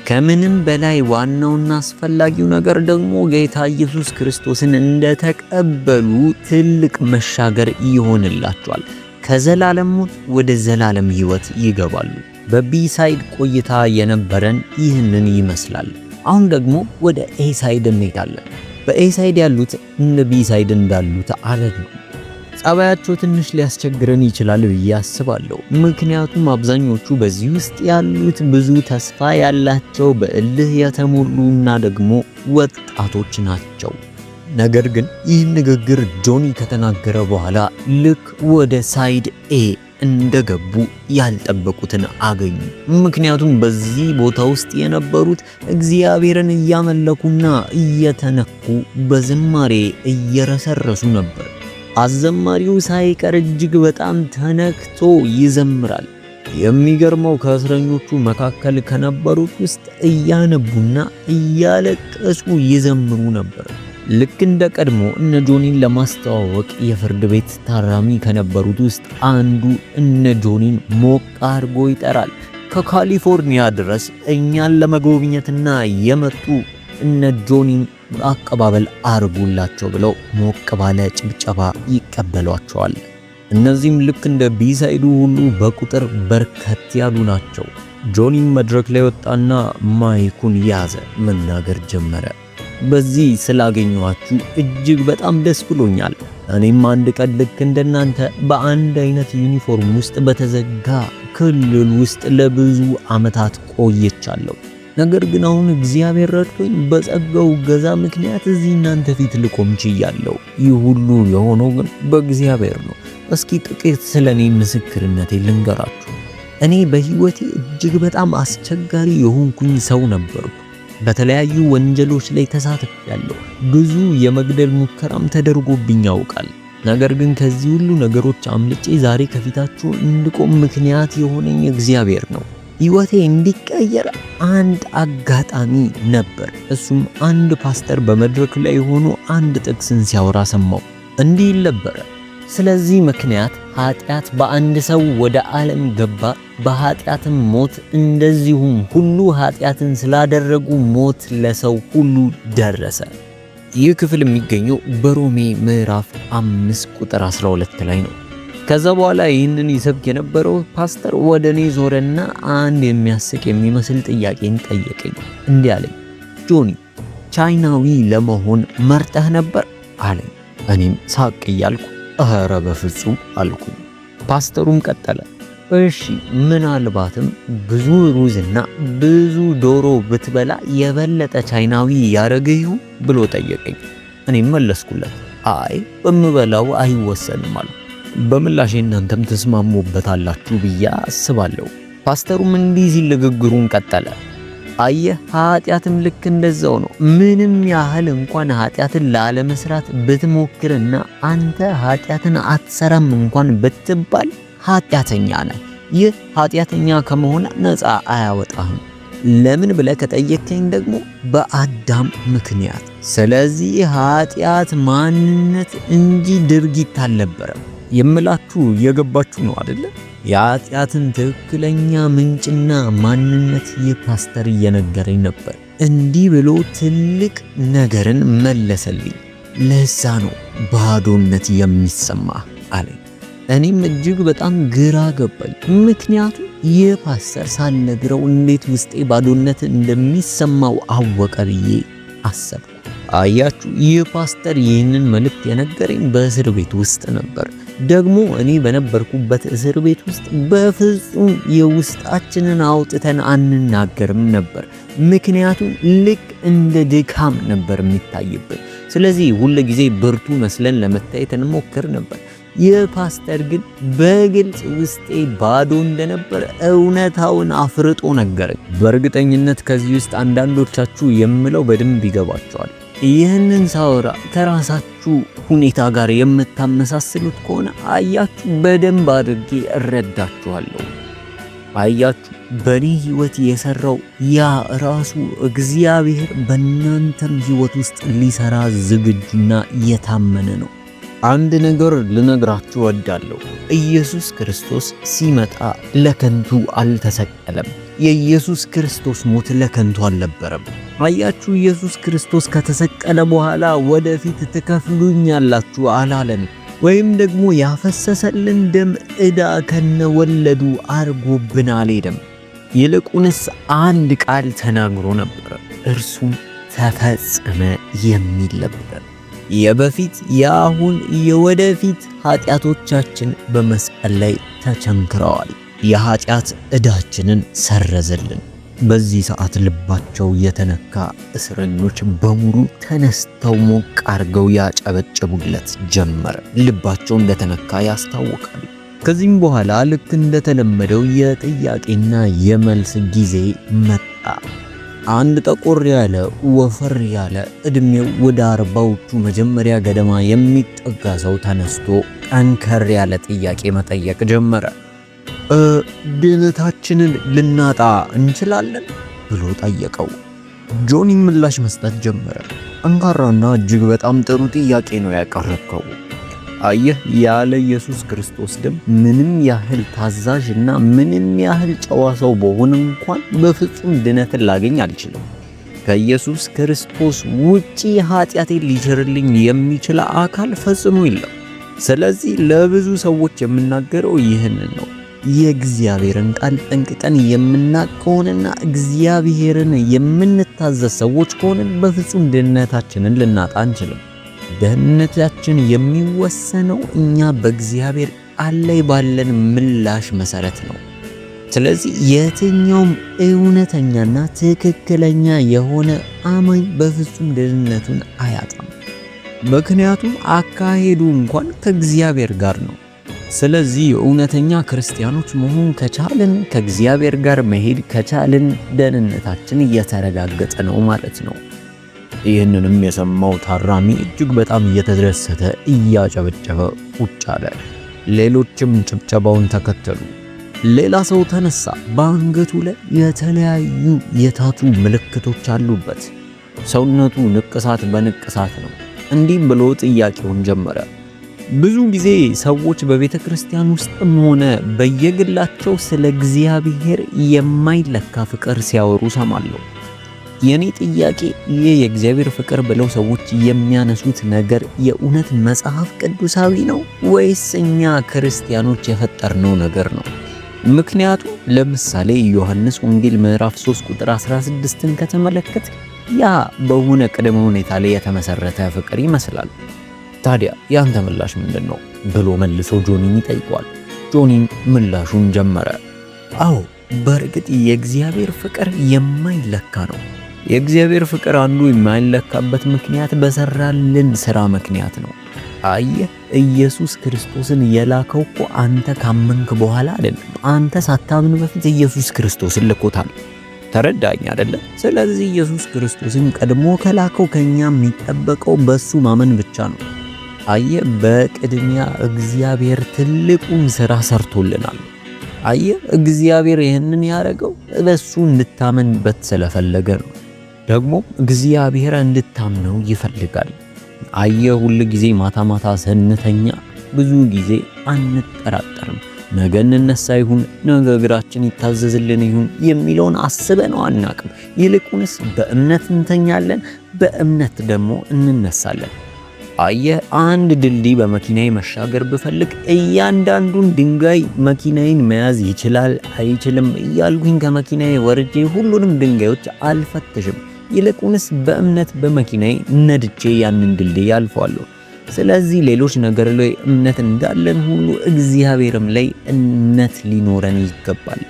ከምንም በላይ ዋናውና አስፈላጊው ነገር ደግሞ ጌታ ኢየሱስ ክርስቶስን እንደተቀበሉ ትልቅ መሻገር ይሆንላቸዋል። ከዘላለም ሞት ወደ ዘላለም ሕይወት ይገባሉ። በቢሳይድ ቆይታ የነበረን ይህንን ይመስላል። አሁን ደግሞ ወደ ኤሳይድ እንሄዳለን። በኤሳይድ ያሉት እንደ ቢሳይድ እንዳሉት አይደሉም። ጸባያቸው ትንሽ ሊያስቸግረን ይችላል ብዬ አስባለሁ። ምክንያቱም አብዛኞቹ በዚህ ውስጥ ያሉት ብዙ ተስፋ ያላቸው በእልህ የተሞሉና ደግሞ ወጣቶች ናቸው። ነገር ግን ይህ ንግግር ጆኒ ከተናገረ በኋላ ልክ ወደ ሳይድ ኤ እንደገቡ ያልጠበቁትን አገኙ። ምክንያቱም በዚህ ቦታ ውስጥ የነበሩት እግዚአብሔርን እያመለኩና እየተነኩ በዝማሬ እየረሰረሱ ነበር። አዘማሪው ሳይቀር እጅግ በጣም ተነክቶ ይዘምራል። የሚገርመው ከእስረኞቹ መካከል ከነበሩት ውስጥ እያነቡና እያለቀሱ ይዘምሩ ነበር። ልክ እንደ ቀድሞ እነ ጆኒን ለማስተዋወቅ የፍርድ ቤት ታራሚ ከነበሩት ውስጥ አንዱ እነ ጆኒን ሞቅ አድርጎ ይጠራል። ከካሊፎርኒያ ድረስ እኛን ለመጎብኘትና የመጡ እነ ጆኒን አቀባበል አርጉላቸው ብለው ሞቅ ባለ ጭብጨባ ይቀበሏቸዋል። እነዚህም ልክ እንደ ቢሳይዱ ሁሉ በቁጥር በርከት ያሉ ናቸው። ጆኒም መድረክ ላይ ወጣና ማይኩን ያዘ፣ መናገር ጀመረ። በዚህ ስላገኘኋችሁ እጅግ በጣም ደስ ብሎኛል። እኔም አንድ ቀን ልክ እንደናንተ በአንድ አይነት ዩኒፎርም ውስጥ በተዘጋ ክልል ውስጥ ለብዙ ዓመታት ቆይቻለሁ። ነገር ግን አሁን እግዚአብሔር ረድቶኝ በጸጋው ገዛ ምክንያት እዚህ እናንተ ፊት ልቆም ችያለሁ። ይህ ሁሉ የሆነው ግን በእግዚአብሔር ነው። እስኪ ጥቂት ስለኔ ምስክርነቴ ልንገራችሁ። እኔ በህይወቴ እጅግ በጣም አስቸጋሪ የሆንኩኝ ሰው ነበርኩ። በተለያዩ ወንጀሎች ላይ ተሳትፌያለሁ። ብዙ የመግደል ሙከራም ተደርጎብኝ ያውቃል። ነገር ግን ከዚህ ሁሉ ነገሮች አምልጬ ዛሬ ከፊታችሁ እንድቆም ምክንያት የሆነኝ እግዚአብሔር ነው። ህይወቴ እንዲቀየር አንድ አጋጣሚ ነበር። እሱም አንድ ፓስተር በመድረክ ላይ ሆኖ አንድ ጥቅስን ሲያወራ ሰማው። እንዲህ ነበረ: ስለዚህ ምክንያት ኃጢአት በአንድ ሰው ወደ ዓለም ገባ፣ በኃጢአትም ሞት፣ እንደዚሁም ሁሉ ኃጢአትን ስላደረጉ ሞት ለሰው ሁሉ ደረሰ። ይህ ክፍል የሚገኘው በሮሜ ምዕራፍ 5 ቁጥር 12 ላይ ነው። ከዛ በኋላ ይህንን ይሰብክ የነበረው ፓስተር ወደ እኔ ዞረና አንድ የሚያስቅ የሚመስል ጥያቄን ጠየቀኝ። እንዲህ አለኝ: ጆኒ፣ ቻይናዊ ለመሆን መርጠህ ነበር አለኝ። እኔም ሳቅ እያልኩ ኧረ በፍጹም አልኩኝ። ፓስተሩም ቀጠለ: እሺ ምናልባትም ብዙ ሩዝና ብዙ ዶሮ ብትበላ የበለጠ ቻይናዊ ያረግህ ይሁን ብሎ ጠየቀኝ። እኔም መለስኩለት: አይ በምበላው አይወሰንም አልኩ። በምላሽ እናንተም ተስማሙበታላችሁ ብዬ አስባለሁ። ፓስተሩም እንዲህ ሲል ንግግሩን ቀጠለ: አየህ፣ ኃጢአትም ልክ እንደዛው ነው። ምንም ያህል እንኳን ኃጢአትን ላለመስራት ብትሞክርና አንተ ኃጢአትን አትሰራም እንኳን ብትባል ኃጢአተኛ ነህ። ይህ ኃጢአተኛ ከመሆን ነፃ አያወጣህም። ለምን ብለህ ከጠየቀኝ ደግሞ በአዳም ምክንያት። ስለዚህ ኃጢአት ማንነት እንጂ ድርጊት አልነበረም። የምላችሁ የገባችሁ ነው አይደለ? የኃጢአትን ትክክለኛ ምንጭና ማንነት የፓስተር እየነገረኝ ነበር። እንዲህ ብሎ ትልቅ ነገርን መለሰልኝ። ለዛ ነው ባዶነት የሚሰማ አለኝ። እኔም እጅግ በጣም ግራ ገባኝ። ምክንያቱም ይህ ፓስተር ሳልነግረው እንዴት ውስጤ ባዶነት እንደሚሰማው አወቀ ብዬ አሰብኩ። አያችሁ፣ ይህ ፓስተር ይህንን መልእክት የነገረኝ በእስር ቤት ውስጥ ነበር። ደግሞ እኔ በነበርኩበት እስር ቤት ውስጥ በፍጹም የውስጣችንን አውጥተን አንናገርም ነበር። ምክንያቱም ልክ እንደ ድካም ነበር የሚታይብን። ስለዚህ ሁል ጊዜ ብርቱ መስለን ለመታየት እንሞክር ነበር። ይህ ፓስተር ግን በግልጽ ውስጤ ባዶ እንደነበር እውነታውን አፍርጦ ነገረኝ። በእርግጠኝነት ከዚህ ውስጥ አንዳንዶቻችሁ የምለው በደንብ ይገባቸዋል። ይህንን ሳወራ ከራሳችሁ ሁኔታ ጋር የምታመሳስሉት ከሆነ አያችሁ፣ በደንብ አድርጌ እረዳችኋለሁ። አያችሁ፣ በእኔ ህይወት የሰራው ያ ራሱ እግዚአብሔር በእናንተም ህይወት ውስጥ ሊሰራ ዝግጁና የታመነ ነው። አንድ ነገር ልነግራችሁ እወዳለሁ። ኢየሱስ ክርስቶስ ሲመጣ ለከንቱ አልተሰቀለም። የኢየሱስ ክርስቶስ ሞት ለከንቱ አልነበረም። አያችሁ፣ ኢየሱስ ክርስቶስ ከተሰቀለ በኋላ ወደፊት ትከፍሉኛላችሁ አላለን። ወይም ደግሞ ያፈሰሰልን ደም ዕዳ ከነወለዱ አርጎብን አልሄደም። ይልቁንስ አንድ ቃል ተናግሮ ነበር፣ እርሱም ተፈጸመ የሚል ነበር። የበፊት የአሁን የወደፊት ኃጢአቶቻችን በመስቀል ላይ ተቸንክረዋል። የኃጢአት ዕዳችንን ሰረዘልን። በዚህ ሰዓት ልባቸው የተነካ እስረኞች በሙሉ ተነስተው ሞቅ አርገው ያጨበጨቡለት ጀመረ። ልባቸው እንደተነካ ያስታውቃል። ከዚህም በኋላ ልክ እንደተለመደው የጥያቄና የመልስ ጊዜ መጣ። አንድ ጠቆር ያለ ወፈር ያለ እድሜው ወደ 40ዎቹ መጀመሪያ ገደማ የሚጠጋ ሰው ተነስቶ ጠንከር ያለ ጥያቄ መጠየቅ ጀመረ። ድነታችንን ልናጣ እንችላለን ብሎ ጠየቀው። ጆኒ ምላሽ መስጠት ጀመረ። ጠንካራና እጅግ በጣም ጥሩ ጥያቄ ነው ያቀረብከው። አየህ፣ ያለ ኢየሱስ ክርስቶስ ደም ምንም ያህል ታዛዥና ምንም ያህል ጨዋ ሰው በሆነ እንኳን በፍጹም ድነትን ላገኝ አልችልም። ከኢየሱስ ክርስቶስ ውጪ ኃጢአቴን ሊሽርልኝ የሚችል አካል ፈጽሞ የለም። ስለዚህ ለብዙ ሰዎች የምናገረው ይህንን ነው። የእግዚአብሔርን ቃል ጠንቅቀን የምናውቅ ከሆነና እግዚአብሔርን የምንታዘዝ ሰዎች ከሆንን በፍጹም ድህነታችንን ልናጣ አንችልም። ደህንነታችን የሚወሰነው እኛ በእግዚአብሔር ቃል ላይ ባለን ምላሽ መሰረት ነው። ስለዚህ የትኛውም እውነተኛና ትክክለኛ የሆነ አማኝ በፍጹም ደህንነቱን አያጣም። ምክንያቱም አካሄዱ እንኳን ከእግዚአብሔር ጋር ነው። ስለዚህ እውነተኛ ክርስቲያኖች መሆን ከቻልን፣ ከእግዚአብሔር ጋር መሄድ ከቻልን ደህንነታችን እየተረጋገጠ ነው ማለት ነው። ይህንንም የሰማው ታራሚ እጅግ በጣም እየተደሰተ እያጨበጨበ ቁጭ አለ። ሌሎችም ጭብጨባውን ተከተሉ። ሌላ ሰው ተነሳ። በአንገቱ ላይ የተለያዩ የታቱ ምልክቶች አሉበት። ሰውነቱ ንቅሳት በንቅሳት ነው። እንዲህም ብሎ ጥያቄውን ጀመረ። ብዙ ጊዜ ሰዎች በቤተ ክርስቲያን ውስጥም ሆነ በየግላቸው ስለ እግዚአብሔር የማይለካ ፍቅር ሲያወሩ ሰማለሁ። የኔ ጥያቄ ይህ የእግዚአብሔር ፍቅር ብለው ሰዎች የሚያነሱት ነገር የእውነት መጽሐፍ ቅዱሳዊ ነው ወይስ እኛ ክርስቲያኖች የፈጠርነው ነገር ነው? ምክንያቱም ለምሳሌ ዮሐንስ ወንጌል ምዕራፍ 3 ቁጥር 16ን ከተመለከት ያ በሆነ ቅድመ ሁኔታ ላይ የተመሰረተ ፍቅር ይመስላል። ታዲያ ያንተ ምላሽ ምንድነው ብሎ መልሶ ጆኒን ይጠይቋል። ጆኒም ምላሹን ጀመረ። አዎ በእርግጥ የእግዚአብሔር ፍቅር የማይለካ ነው። የእግዚአብሔር ፍቅር አንዱ የማይለካበት ምክንያት በሰራልን ሥራ ምክንያት ነው። አየህ፣ ኢየሱስ ክርስቶስን የላከው እኮ አንተ ካመንክ በኋላ አይደለም። አንተ ሳታምን በፊት ኢየሱስ ክርስቶስን ልኮታል። ተረዳኝ አይደለ? ስለዚህ ኢየሱስ ክርስቶስን ቀድሞ ከላከው ከኛ የሚጠበቀው በሱ ማመን ብቻ ነው። አየህ፣ በቅድሚያ እግዚአብሔር ትልቁን ሥራ ሰርቶልናል። አየህ፣ እግዚአብሔር ይህንን ያደረገው በሱ እንድታመንበት ስለፈለገ ነው። ደግሞ እግዚአብሔር እንድታምነው ይፈልጋል። አየህ፣ ሁል ጊዜ ማታ ማታ ስንተኛ ብዙ ጊዜ አንጠራጠርም። ነገ እንነሳ ይሁን ነገ እግራችን ይታዘዝልን ይሁን የሚለውን አስበነው አናቅም። ይልቁንስ በእምነት እንተኛለን፣ በእምነት ደግሞ እንነሳለን። አየህ፣ አንድ ድልድይ በመኪናዬ መሻገር ብፈልግ እያንዳንዱን ድንጋይ መኪናዬን መያዝ ይችላል አይችልም እያልኩኝ ከመኪናዬ ወርጄ ሁሉንም ድንጋዮች አልፈትሽም። ይልቁንስ በእምነት በመኪናዬ ነድቼ ያንን ድልድይ አልፈዋለሁ። ስለዚህ ሌሎች ነገር ላይ እምነት እንዳለን ሁሉ እግዚአብሔርም ላይ እምነት ሊኖረን ይገባል።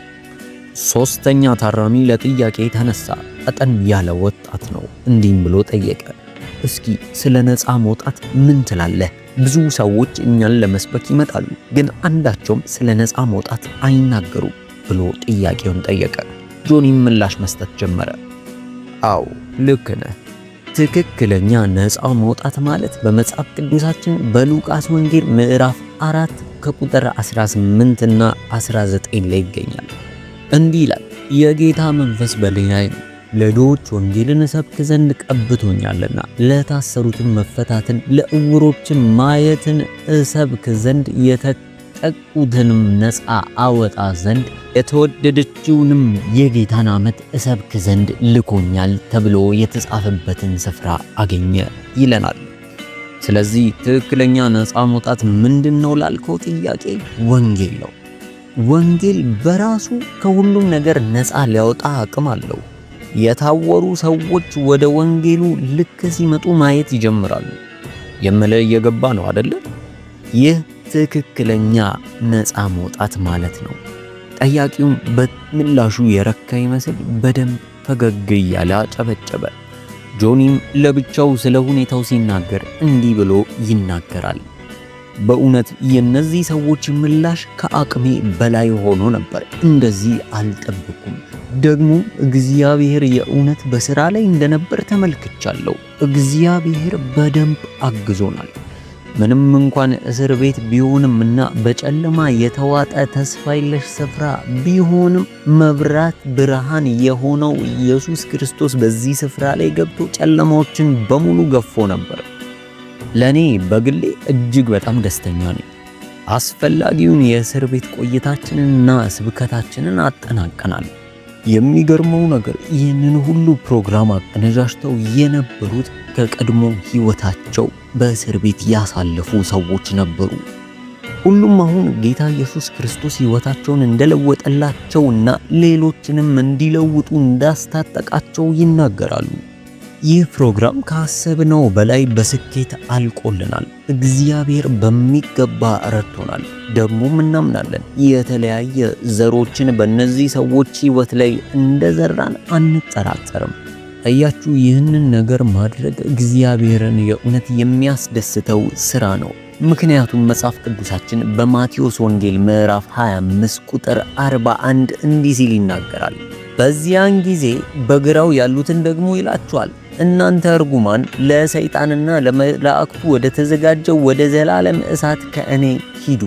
ሶስተኛ ታራሚ ለጥያቄ ተነሳ። ቀጠን ያለ ወጣት ነው። እንዲህም ብሎ ጠየቀ። እስኪ ስለ ነፃ መውጣት ምን ትላለህ? ብዙ ሰዎች እኛን ለመስበክ ይመጣሉ፣ ግን አንዳቸውም ስለ ነፃ መውጣት አይናገሩም ብሎ ጥያቄውን ጠየቀ። ጆኒም ምላሽ መስጠት ጀመረ። አዎ ልክ ነህ። ትክክለኛ ነፃ መውጣት ማለት በመጽሐፍ ቅዱሳችን በሉቃስ ወንጌል ምዕራፍ 4 ከቁጥር 18 እና 19 ላይ ይገኛል። እንዲህ ይላል፣ የጌታ መንፈስ በእኔ ላይ ነው፣ ለድሆች ወንጌልን እሰብክ ዘንድ ቀብቶኛልና፣ ለታሰሩትን መፈታትን፣ ለዕውሮችም ማየትን እሰብክ ዘንድ፣ የተጠቁትንም ነፃ አወጣ ዘንድ፣ የተወደደችውንም የጌታን ዓመት እሰብክ ዘንድ ልኮኛል ተብሎ የተጻፈበትን ስፍራ አገኘ ይለናል። ስለዚህ ትክክለኛ ነፃ መውጣት ምንድነው ላልከው ጥያቄ ወንጌል ነው። ወንጌል በራሱ ከሁሉም ነገር ነፃ ሊያወጣ አቅም አለው። የታወሩ ሰዎች ወደ ወንጌሉ ልክ ሲመጡ ማየት ይጀምራሉ። የምልህ እየገባ ነው አይደለ? ይህ ትክክለኛ ነፃ መውጣት ማለት ነው። ጠያቂውም በምላሹ የረካ ይመስል በደንብ ፈገግ እያለ አጨበጨበ። ጆኒም ለብቻው ስለ ሁኔታው ሲናገር እንዲህ ብሎ ይናገራል። በእውነት የነዚህ ሰዎች ምላሽ ከአቅሜ በላይ ሆኖ ነበር። እንደዚህ አልጠብኩም። ደግሞ እግዚአብሔር የእውነት በሥራ ላይ እንደነበር ተመልክቻለሁ። እግዚአብሔር በደንብ አግዞናል። ምንም እንኳን እስር ቤት ቢሆንምና በጨለማ የተዋጠ ተስፋ የለሽ ስፍራ ቢሆንም መብራት ብርሃን የሆነው ኢየሱስ ክርስቶስ በዚህ ስፍራ ላይ ገብቶ ጨለማዎችን በሙሉ ገፎ ነበር። ለኔ በግሌ እጅግ በጣም ደስተኛ ነኝ። አስፈላጊውን የእስር ቤት ቆይታችንንና ስብከታችንን አጠናቀናል። የሚገርመው ነገር ይህንን ሁሉ ፕሮግራም አቀነጃጅተው የነበሩት ከቀድሞ ሕይወታቸው በእስር ቤት ያሳለፉ ሰዎች ነበሩ። ሁሉም አሁን ጌታ ኢየሱስ ክርስቶስ ሕይወታቸውን እንደለወጠላቸውና ሌሎችንም እንዲለውጡ እንዳስታጠቃቸው ይናገራሉ። ይህ ፕሮግራም ካሰብነው በላይ በስኬት አልቆልናል። እግዚአብሔር በሚገባ ረድቶናል። ደግሞም እናምናለን የተለያየ ዘሮችን በእነዚህ ሰዎች ሕይወት ላይ እንደዘራን አንጠራጠርም። አያችሁ፣ ይህንን ነገር ማድረግ እግዚአብሔርን የእውነት የሚያስደስተው ሥራ ነው። ምክንያቱም መጽሐፍ ቅዱሳችን በማቴዎስ ወንጌል ምዕራፍ 25 ቁጥር 41 እንዲህ ሲል ይናገራል። በዚያን ጊዜ በግራው ያሉትን ደግሞ ይላቸዋል፣ እናንተ እርጉማን ለሰይጣንና ለመላእክቱ ወደ ተዘጋጀው ወደ ዘላለም እሳት ከእኔ ሂዱ።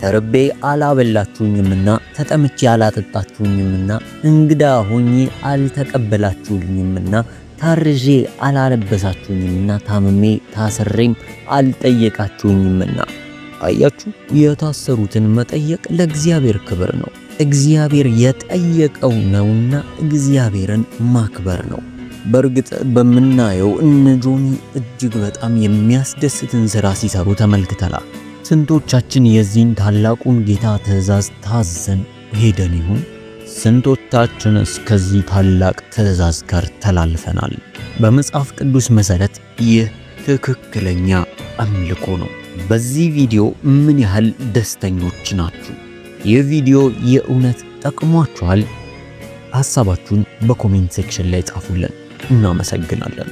ተርቤ አላበላችሁኝምና፣ ተጠምቼ አላጠጣችሁኝምና፣ እንግዳ ሆኜ አልተቀበላችሁኝምና፣ ታርዤ አላለበሳችሁኝምና፣ ታምሜ ታስሬም አልጠየቃችሁኝምና። አያችሁ፣ የታሰሩትን መጠየቅ ለእግዚአብሔር ክብር ነው። እግዚአብሔር የጠየቀው ነውና እግዚአብሔርን ማክበር ነው። በእርግጥ በምናየው እነ ጆኒ እጅግ በጣም የሚያስደስትን ሥራ ሲሰሩ ተመልክተናል። ስንቶቻችን የዚህን ታላቁን ጌታ ትእዛዝ ታዘን ሄደን ይሁን? ስንቶቻችንስ ከዚህ ታላቅ ትእዛዝ ጋር ተላልፈናል? በመጽሐፍ ቅዱስ መሠረት ይህ ትክክለኛ አምልኮ ነው። በዚህ ቪዲዮ ምን ያህል ደስተኞች ናችሁ? ይህ ቪዲዮ የእውነት ጠቅሟችኋል? ሐሳባችሁን በኮሜንት ሴክሽን ላይ ጻፉልን። እናመሰግናለን።